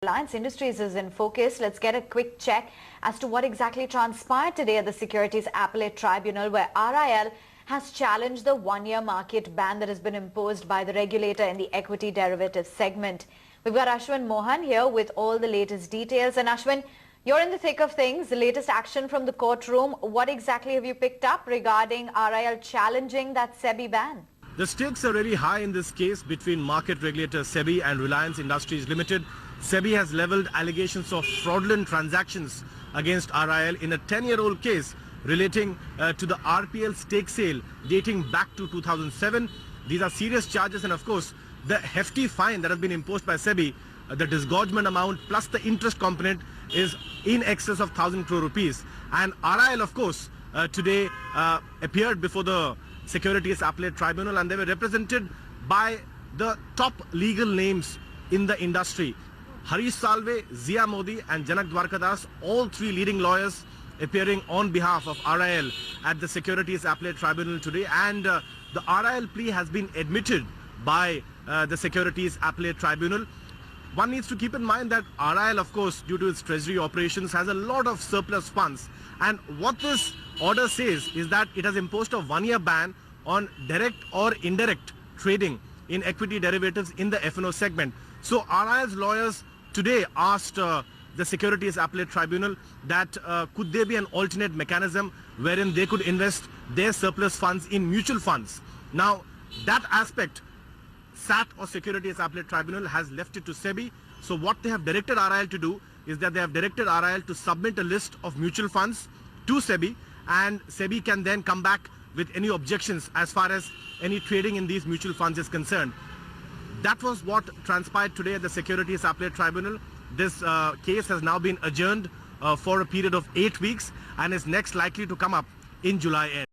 Reliance Industries is in focus. Let's get a quick check as to what exactly transpired today at the Securities Appellate Tribunal, where RIL has challenged the one-year market ban that has been imposed by the regulator in the equity derivatives segment. We've got Ashwin Mohan here with all the latest details. And Ashwin, you're in the thick of things, the latest action from the courtroom. What exactly have you picked up regarding RIL challenging that SEBI ban? The stakes are really high in this case between market regulator SEBI and Reliance Industries Limited. SEBI has leveled allegations of fraudulent transactions against RIL in a 10-year-old case relating to the RPL stake sale dating back to 2007. These are serious charges, and of course the hefty fine that has been imposed by SEBI, the disgorgement amount plus the interest component is in excess of 1,000 crore rupees. And RIL, of course, today appeared before the Securities Appellate Tribunal, and they were represented by the top legal names in the industry. Harish Salve, Zia Modi and Janak Dwarkadas, all three leading lawyers appearing on behalf of RIL at the Securities Appellate Tribunal today. And the RIL plea has been admitted by the Securities Appellate Tribunal. One needs to keep in mind that RIL, of course, due to its treasury operations, has a lot of surplus funds. And what this order says is that it has imposed a one-year ban on direct or indirect trading in equity derivatives in the F&O segment. So RIL's lawyers today asked the Securities Appellate Tribunal that could there be an alternate mechanism wherein they could invest their surplus funds in mutual funds. Now, that aspect, SAT or Securities Appellate Tribunal has left it to SEBI. So what they have directed RIL to do is that they have directed RIL to submit a list of mutual funds to SEBI, and SEBI can then come back with any objections as far as any trading in these mutual funds is concerned. That was what transpired today at the Securities Appellate Tribunal. This case has now been adjourned for a period of 8 weeks and is next likely to come up in July end.